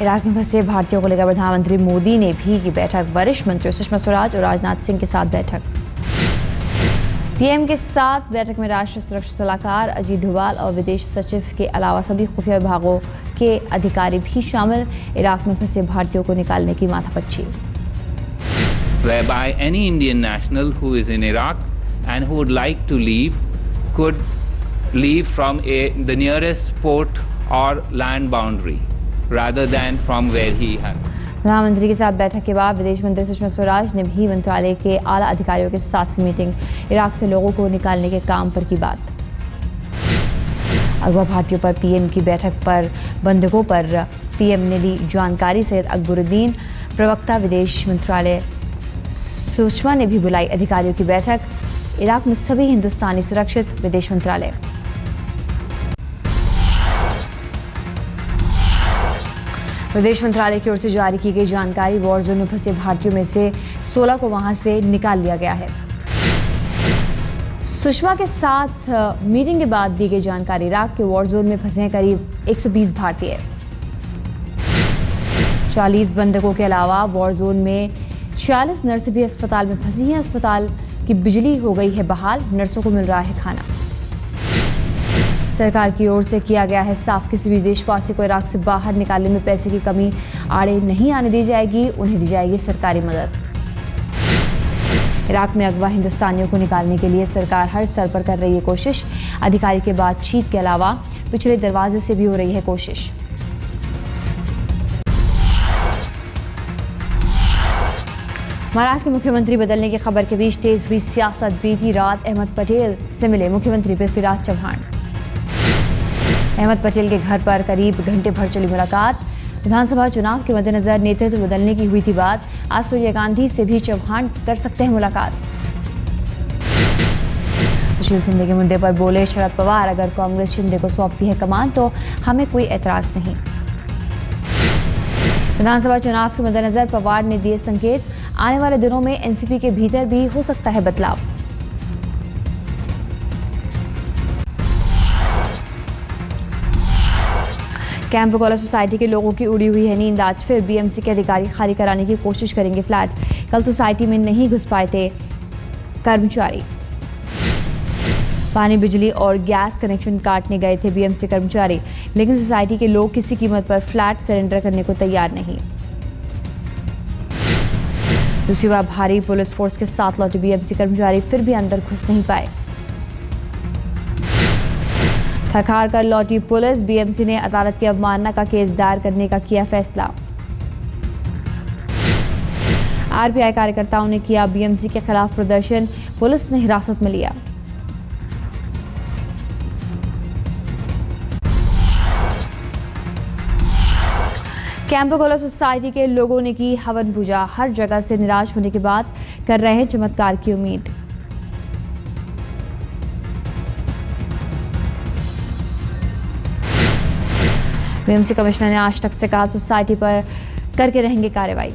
Iraq में फंसे भारतीयों को लेकर प्रधानमंत्री मोदी ने भी की बैठक। वरिष्ठ मंत्री सुषमा स्वराज और राजनाथ सिंह के साथ बैठक। पीएम के साथ बैठक में राष्ट्रीय सुरक्षा सलाहकार अजीत डोभाल और विदेश सचिव के अलावा सभी खुफिया विभागों के अधिकारी भी शामिल। इराक में फंसे भारतीयों को निकालने की माथापच्ची। Whereby any Indian national who is in Iraq and who would like to leave could leave from the nearest port or land boundary rather than from where he had. प्रधानमंत्री के साथ बैठक के बाद विदेश मंत्री सुषमा स्वराज ने भी मंत्रालय के आला अधिकारियों के साथ मीटिंग। इराक से लोगों को निकालने के काम पर की बात। अगवा भारतीयों पर पीएम की बैठक पर बंधकों पर पीएम ने दी जानकारी। सैयद अकबरुद्दीन प्रवक्ता विदेश मंत्रालय सुषमा ने भी बुलाई अधिकारियों की बैठक। इराक में सभी हिंदुस्तानी सुरक्षित, विदेश मंत्रालय। विदेश मंत्रालय की ओर से जारी की गई जानकारी। वॉर जोन में फंसे भारतीयों में से 16 को वहां से निकाल लिया गया है। सुषमा के साथ मीटिंग के बाद दी गई जानकारी। इराक के वॉर जोन में फंसे हैं करीब 120 भारतीय। 40 बंधकों के अलावा वॉर जोन में 46 नर्स भी अस्पताल में फंसी हैं। अस्पताल की बिजली हो गई है बहाल, नर्सों को मिल रहा है खाना। सरकार की ओर से किया गया है साफ, किसी भी देशवासी को इराक से बाहर निकालने में पैसे की कमी आड़े नहीं आने दी जाएगी, उन्हें दी जाएगी सरकारी मदद। इराक में अगवा हिंदुस्तानियों को निकालने के लिए सरकार हर स्तर पर कर रही है कोशिश। अधिकारी के बातचीत के अलावा पिछले दरवाजे से भी हो रही है कोशिश। महाराष्ट्र के मुख्यमंत्री बदलने की खबर के बीच तेज हुई सियासत। बीती रात अहमद पटेल से मिले मुख्यमंत्री पृथ्वीराज चव्हाण। अहमद पटेल के घर पर करीब घंटे भर चली मुलाकात। विधानसभा चुनाव के मद्देनजर नेतृत्व बदलने की हुई थी बात। आज सोनिया गांधी से भी चव्हाण कर सकते हैं मुलाकात। सुशील शिंदे के मुद्दे पर बोले शरद पवार, अगर कांग्रेस शिंदे को सौंपती है कमान तो हमें कोई एतराज नहीं। विधानसभा चुनाव के मद्देनजर पवार ने दिए संकेत, आने वाले दिनों में एनसीपी के भीतर भी हो सकता है बदलाव। कैंप कॉलेज सोसाइटी के लोगों की उड़ी हुई है नींद। आज फिर बीएमसी के अधिकारी खाली कराने की कोशिश करेंगे फ्लैट। कल सोसाइटी में नहीं घुस पाए थे कर्मचारी। पानी, बिजली और गैस कनेक्शन काटने गए थे बीएमसी कर्मचारी, लेकिन सोसाइटी के लोग किसी कीमत पर फ्लैट सरेंडर करने को तैयार नहीं। दूसरी बार भारी पुलिस फोर्स के साथ लौटे बीएमसी कर्मचारी फिर भी अंदर घुस नहीं पाए। थक हार कर लौटी पुलिस। बीएमसी ने अदालत की अवमानना का केस दायर करने का किया फैसला। आरपीआई कार्यकर्ताओं ने किया बीएमसी के खिलाफ प्रदर्शन, पुलिस ने हिरासत में लिया। कैंप कॉलेज सोसाइटी के लोगों ने की हवन पूजा। हर जगह से निराश होने के बाद कर रहे हैं चमत्कार की उम्मीद। बीएमसी कमिश्नर ने आज तक से कहा सोसाइटी पर करके रहेंगे कार्रवाई।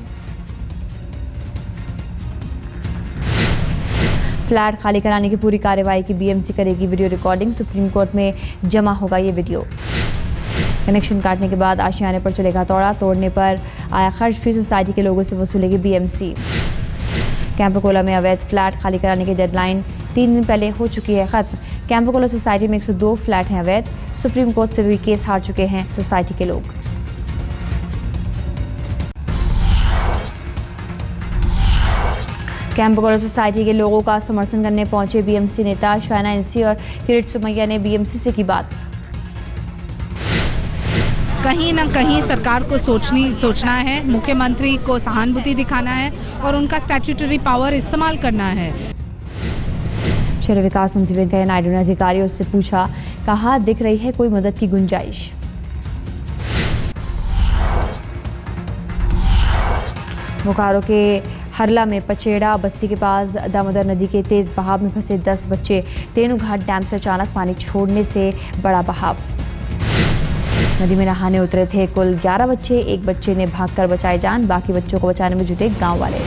फ्लैट खाली कराने की पूरी कार्रवाई की बीएमसी करेगी वीडियो रिकॉर्डिंग। सुप्रीम कोर्ट में जमा होगा ये वीडियो। कनेक्शन काटने के बाद आशियाने पर चलेगा तोड़ा। तोड़ने पर आया खर्च भी सोसाइटी के लोगों से वसूलेगी बीएमसी। कैंपकोला में अवैध फ्लैट खाली कराने की डेडलाइन 3 दिन पहले हो चुकी है खत्म। कैंपकोला सोसाइटी में 102 फ्लैट हैं अवैध। सुप्रीम कोर्ट से भी केस हार चुके हैं सोसाइटी के लोग। कैंपकोला सोसाइटी के लोगों का समर्थन करने पहुंचे बीएमसी नेता शायना इंसी और किरीट सुमैया ने बीएमसी से की बात। कहीं ना कहीं सरकार को सोचना है, मुख्यमंत्री को सहानुभूति दिखाना है और उनका स्टैट्यूटरी पावर इस्तेमाल करना है। शहरी विकास मंत्री वेंकैया नायडू ने अधिकारियों से पूछा, कहा दिख रही है कोई मदद की गुंजाइश। बोकारो के हरला में पचेड़ा बस्ती के पास दामोदर नदी के तेज बहाव में फंसे 10 बच्चे। तेनूघाट डैम से अचानक पानी छोड़ने से बड़ा बहाव। नदी में नहाने उतरे थे कुल 11 बच्चे। एक बच्चे ने भागकर बचाई जान, बाकी बच्चों को बचाने में जुटे गांव वाले।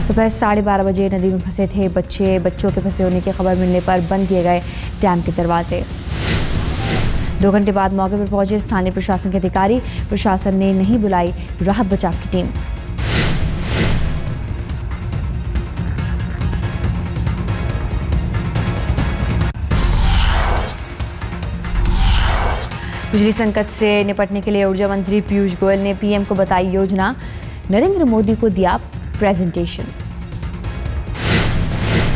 दोपहर 12:30 बजे नदी में फंसे थे बच्चे। बच्चों के फंसे होने की खबर मिलने पर बंद किए गए डैम के दरवाजे। 2 घंटे बाद मौके पर पहुंचे स्थानीय प्रशासन के अधिकारी। प्रशासन ने नहीं बुलाई राहत बचाव की टीम। बिजली संकट से निपटने के लिए ऊर्जा मंत्री पीयूष गोयल ने पीएम को बताई योजना। नरेंद्र मोदी को दिया प्रेजेंटेशन।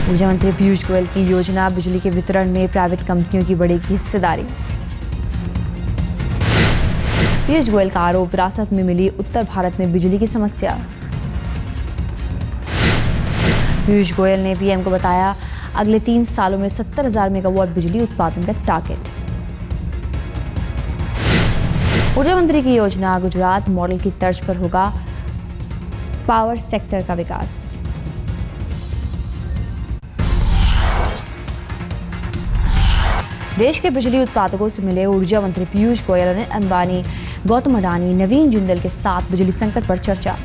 ऊर्जा मंत्री पीयूष गोयल की योजना, बिजली के वितरण में प्राइवेट कंपनियों की बढ़ेगी हिस्सेदारी। पीयूष गोयल का आरोप, विरासत में मिली उत्तर भारत में बिजली की समस्या। पीयूष गोयल ने पीएम को बताया अगले 3 सालों में 70,000 मेगावाट बिजली उत्पादन का टारगेट। ऊर्जा मंत्री की योजना, गुजरात मॉडल की तर्ज पर होगा पावर सेक्टर का विकास। देश के बिजली उत्पादकों से मिले ऊर्जा मंत्री पीयूष गोयल ने अंबानी, गौतम अडानी, नवीन जिंदल के साथ बिजली संकट पर चर्चा।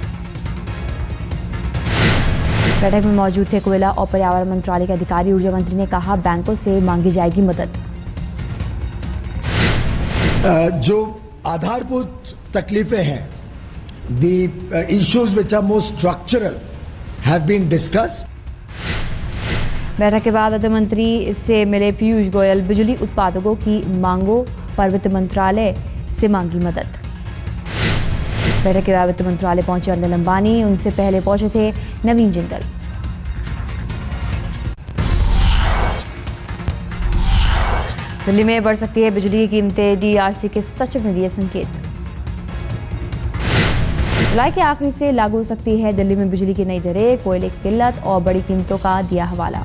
बैठक में मौजूद थे कोयला और पर्यावरण मंत्रालय के अधिकारी। ऊर्जा मंत्री ने कहा बैंकों से मांगी जाएगी मदद। जो आधारभूत तकलीफें हैं, the issues which are more structural have been discussed. बैठक के बाद वित्त मंत्री से मिले पीयूष गोयल, बिजली उत्पादकों की मांगों पर वित्त मंत्रालय से मांगी मदद। बैठक के बाद वित्त मंत्रालय पहुंचे अनिल अंबानी, उनसे पहले पहुंचे थे नवीन जिंदल। दिल्ली में बढ़ सकती है बिजली की कीमतें, डीआरसी के सचिव ने दिए संकेत। जुलाई के आखिरी से लागू हो सकती है दिल्ली में बिजली की नई दरें, कोयले की किल्लत और बड़ी कीमतों का दिया हवाला।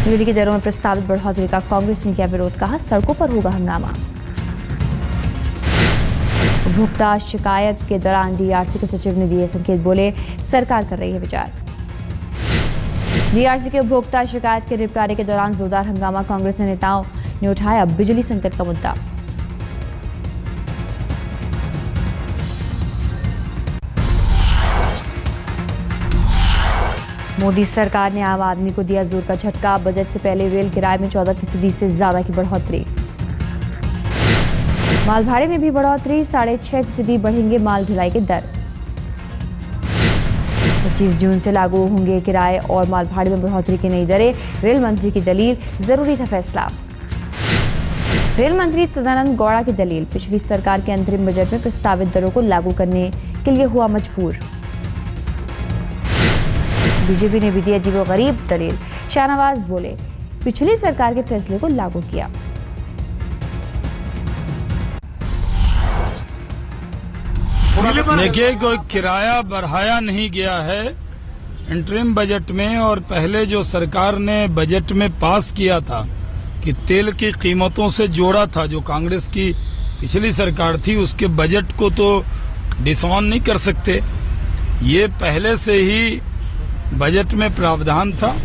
बिजली की दरों में प्रस्तावित बढ़ोतरी का कांग्रेस ने किया विरोध, कहा सड़कों पर होगा हंगामा। उपभोक्ता शिकायत के दौरान डीआरसी के सचिव ने दिए संकेत, बोले सरकार कर रही है विचार। डीआरसी के उपभोक्ता शिकायत के निपटारे के दौरान जोरदार हंगामा, कांग्रेस नेताओं ने उठाया बिजली संकट का मुद्दा। मोदी सरकार ने आम आदमी को दिया जोर का झटका, बजट से पहले रेल किराए में 14% से ज्यादा की बढ़ोतरी। माल भाड़े में भी बढ़ोतरी, 6.5% बढ़ेंगे माल ढुलाई के दर। 25 जून से लागू होंगे किराए और माल भाड़े में बढ़ोतरी की नई दरें, रेल मंत्री की दलील, जरूरी था फैसला। रेल मंत्री सदानंद गौड़ा की दलील, पिछली सरकार के अंतरिम बजट में प्रस्तावित दरों को लागू करने के लिए हुआ मजबूर। बीजेपी ने भी दी अजीबोगरीब दलील, शाहनवाज बोले पिछली सरकार के फैसले को लागू किया। देखिए, कोई किराया बढ़ाया नहीं गया है इंटरिम बजट में, और पहले जो सरकार ने बजट में पास किया था कि तेल की कीमतों से जोड़ा था, जो कांग्रेस की पिछली सरकार थी, उसके बजट को तो डिसऑन नहीं कर सकते। ये पहले से ही बजट में प्रावधान था।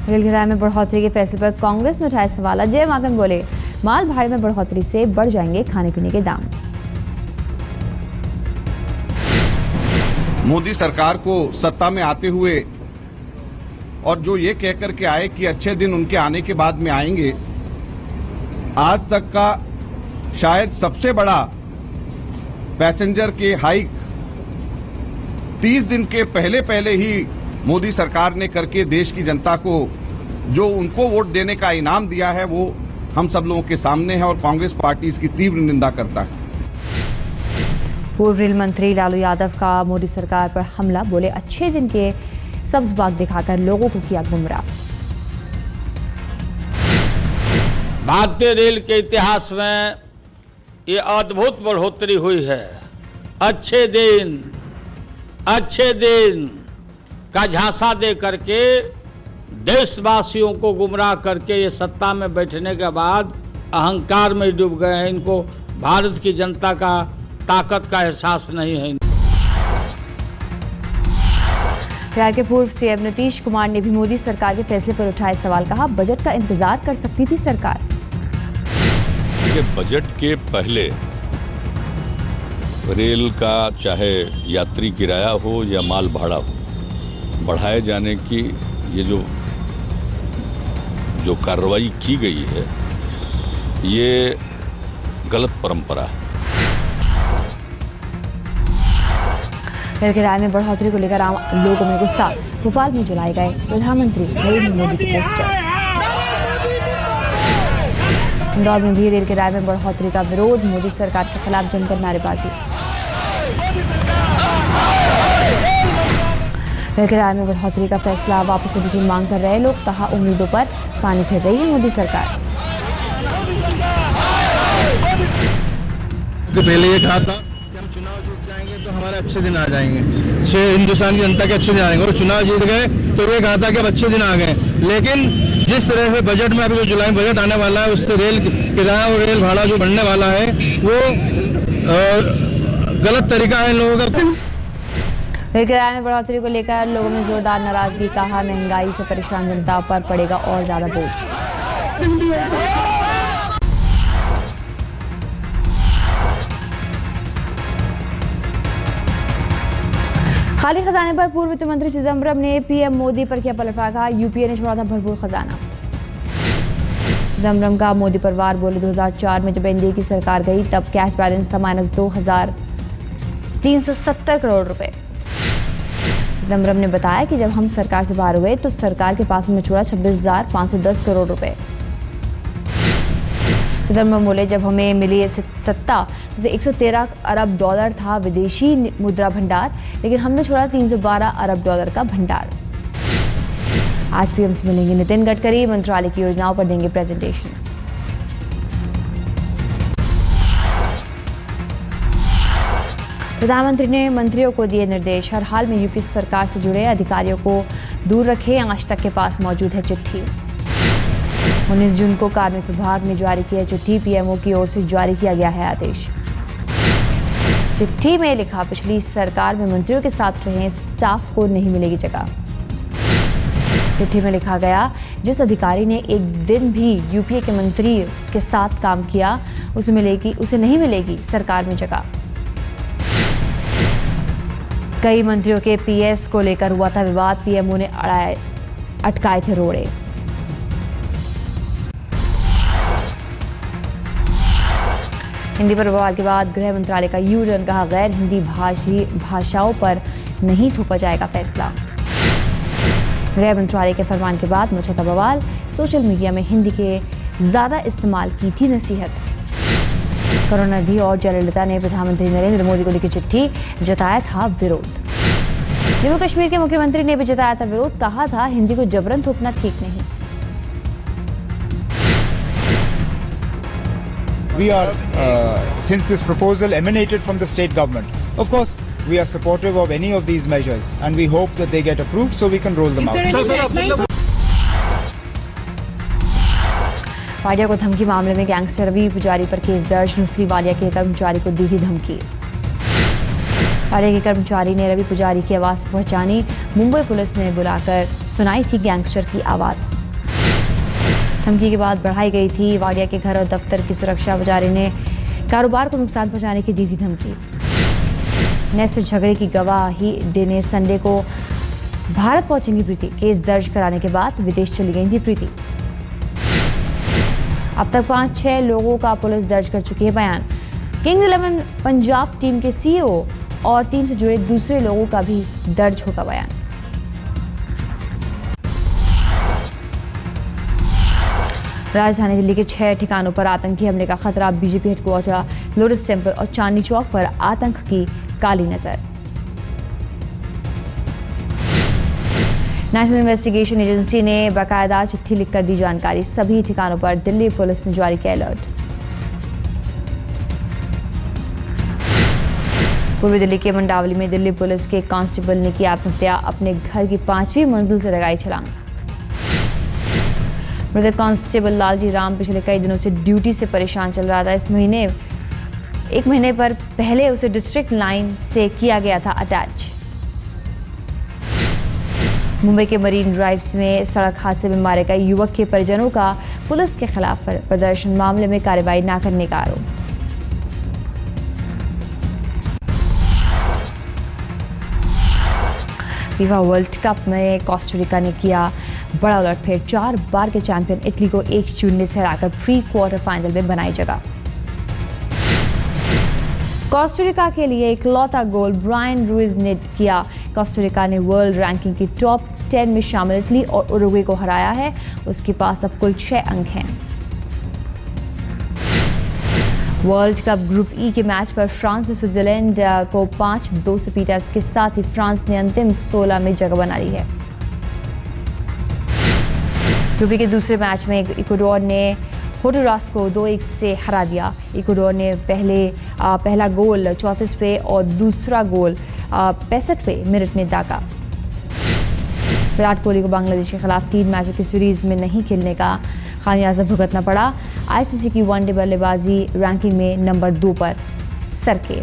रेल किराए में बढ़ोतरी के फैसले पर कांग्रेस ने उठाए सवाल। अजय माकन बोले माल भाड़े में बढ़ोतरी से बढ़ जाएंगे खाने पीने के दाम। मोदी सरकार को सत्ता में आते हुए और जो ये कहकर के आए कि अच्छे दिन उनके आने के बाद में आएंगे, आज तक का शायद सबसे बड़ा पैसेंजर के हाइक 30 दिन के पहले ही मोदी सरकार ने करके देश की जनता को जो उनको वोट देने का इनाम दिया है, वो हम सब लोगों के सामने है और कांग्रेस पार्टी इसकी तीव्र निंदा करता है। पूर्व रेल मंत्री लालू यादव का मोदी सरकार पर हमला, बोले अच्छे दिन के सब्ज बाग दिखाकर लोगों को किया गुमराह। भारतीय रेल के इतिहास में ये अद्भुत बढ़ोतरी हुई है। अच्छे दिन का झांसा दे करके देशवासियों को गुमराह करके ये सत्ता में बैठने के बाद अहंकार में डूब गए हैं। इनको भारत की जनता का ताकत का एहसास नहीं है। बिहार के पूर्व सीएम नीतीश कुमार ने भी मोदी सरकार के फैसले पर उठाए सवाल, कहा बजट का इंतजार कर सकती थी सरकार। बजट के पहले रेल का चाहे यात्री किराया हो या माल भाड़ा हो, बढ़ाए जाने की ये जो जो कार्रवाई की गई है ये गलत परंपरा है। रेल किराए में बढ़ोतरी को लेकर आम लोगों में गुस्सा। भोपाल में जलाए गए प्रधानमंत्री नरेंद्र मोदी के पोस्टर। इंदौर में भी रेल किराए में बढ़ोतरी का विरोध, मोदी सरकार के खिलाफ जमकर नारेबाजी। रेल किराए में बढ़ोतरी का फैसला वापस लेने की मांग कर रहे लोग, कहा उम्मीदों पर पानी फेर रही है मोदी सरकार। पहले ये कहा था कि हम चुनाव जीत जाएंगे तो हमारे अच्छे दिन आ जाएंगे, हिंदुस्तान की जनता के अच्छे दिन आएंगे, और चुनाव जीत गए तो ये कहा था कि अब अच्छे दिन आ गए। लेकिन जिस तरह से बजट में अभी जो जुलाई में बजट आने वाला है उससे रेल किराया और रेल भाड़ा जो बढ़ने वाला है वो गलत तरीका है लोगों का। रेल किराए में बढ़ोतरी को लेकर लोगों में जोरदार नाराजगी, कहा महंगाई से परेशान जनता पर पड़ेगा और ज्यादा बोझ। खाली खजाने पर पूर्व वित्त मंत्री चिदम्बरम ने पीएम मोदी पर किया पलटवार, कहा यूपीए ने छोड़ा था भरपूर खजाना। चिदम्बरम का मोदी परिवार बोले 2004 में जब एनडीए की सरकार गई तब कैश बैलेंस था -2,370 करोड़ रुपए। चिदम्बरम ने बताया कि जब हम सरकार से बाहर हुए तो सरकार के पास में छोड़ा 26,510 करोड़ रुपए। चिदम्बरम बोले जब हमें मिली सत्ता तो 113 अरब डॉलर था विदेशी मुद्रा भंडार, लेकिन हमने छोड़ा 312 अरब डॉलर का भंडार। आज पीएम से मिलेंगे नितिन गडकरी, मंत्रालय की योजनाओं पर देंगे प्रेजेंटेशन। प्रधानमंत्री ने मंत्रियों को दिए निर्देश, हर हाल में यूपी सरकार से जुड़े अधिकारियों को दूर रखें। आज तक के पास मौजूद है चिट्ठी। 19 जून को कार्मिक विभाग ने जारी किया चिट्ठी, पीएमओ की ओर से जारी किया गया है आदेश। चिट्ठी में लिखा पिछली सरकार में मंत्रियों के साथ रहे स्टाफ को नहीं मिलेगी जगह। चिट्ठी में लिखा गया जिस अधिकारी ने एक दिन भी यूपीए के मंत्री के साथ काम किया उसे नहीं मिलेगी सरकार में जगह। कई मंत्रियों के पीएस को लेकर हुआ था विवाद, पीएमओ ने अटकाए थे रोड़े। हिंदी पर बवाल के बाद गृह मंत्रालय का यू टर्न, कहा गैर हिंदी भाषाओं पर नहीं थोपा जाएगा फैसला। गृह मंत्रालय के फरमान के बाद मचा था बवाल, सोशल मीडिया में हिंदी के ज्यादा इस्तेमाल की थी नसीहत। करुणानिधि और जयललिता ने प्रधानमंत्री नरेंद्र मोदी को लिखी चिट्ठी, जताया था विरोध। जम्मू कश्मीर के मुख्यमंत्री ने भी जताया था विरोध, कहा था हिंदी को जबरन थोपना ठीक नहीं। We are, since this proposal emanated from the state government, of course, we are supportive of any of these measures and we hope that they get approved so we can roll them out. Wadia को धमकी मामले में gangster Ravi पुजारी पर case दर्ज, नुस्ली वाडिया के कर्मचारी को दी थी धमकी। वाडिया के कर्मचारी ने रवि पुजारी की आवाज पहचानी, मुंबई पुलिस ने बुलाकर सुनाई थी गैंगस्टर की आवाज। धमकी के बाद बढ़ाई गई थी वाडिया के घर और दफ्तर की सुरक्षा। पुजारी ने कारोबार को नुकसान पहुंचाने की दी थी धमकी। नेस झगड़े की गवाही देने संडे को भारत पहुंचेंगी प्रीति, केस दर्ज कराने के बाद विदेश चली गई थी प्रीति। अब तक 5-6 लोगों का पुलिस दर्ज कर चुकी है बयान। किंग्स 11 पंजाब टीम के सीईओ और टीम से जुड़े दूसरे लोगों का भी दर्ज होगा बयान। राजधानी दिल्ली के 6 ठिकानों पर आतंकी हमले का खतरा, बीजेपी हेडक्वार्टर, लोटस टेम्पल और चांदनी चौक पर आतंक की काली नजर। नेशनल इन्वेस्टिगेशन एजेंसी ने बाकायदा चिट्ठी लिखकर दी जानकारी, सभी ठिकानों पर दिल्ली पुलिस ने जारी किया अलर्ट। पूर्वी दिल्ली के मंडावली में दिल्ली पुलिस के कांस्टेबल ने की आत्महत्या, अपने घर की 5वीं मंजिल से लगाई छलांग। मृतक कांस्टेबल लालजी राम पिछले कई दिनों से ड्यूटी से परेशान चल रहा था। एक महीने पर पहले उसे डिस्ट्रिक्ट लाइन से किया गया था अटैच। मुंबई के मरीन ड्राइव्स में सड़क हादसे में मारे गए युवक के परिजनों का पुलिस के खिलाफ प्रदर्शन, मामले में कार्रवाई न करने का आरोप। फीफा वर्ल्ड कप में कोस्टा रिका ने किया बड़ा उलटफेर, 4 बार के चैंपियन इटली को 1-0 से हराकर प्री क्वार्टर फाइनल में बनाई जगह। कोस्टारिका के लिए इकलौता गोल ब्रायन रूइज ने किया। कोस्टारिका ने वर्ल्ड रैंकिंग की टॉप 10 में शामिल इटली और उरुग्वे को हराया है। उसके पास अब कुल 6 अंक हैं। वर्ल्ड कप ग्रुप ई के मैच पर फ्रांस ने स्विट्जरलैंड को 5-2 से पीटा। इसके साथ ही फ्रांस ने अंतिम 16 में जगह बना ली है। ग्रुप ई के दूसरे मैच में इक्वाडोर ने होंडुरास को 2-1 से हरा दिया। इक्वाडोर ने पहला गोल 34वें और दूसरा गोल 65वें मिनट में दागा। विराट कोहली को बांग्लादेश के खिलाफ 3 मैचों की सीरीज में नहीं खेलने का खामियाजा भुगतना पड़ा। आईसीसी की वनडे बल्लेबाजी रैंकिंग में नंबर 2 पर सरके।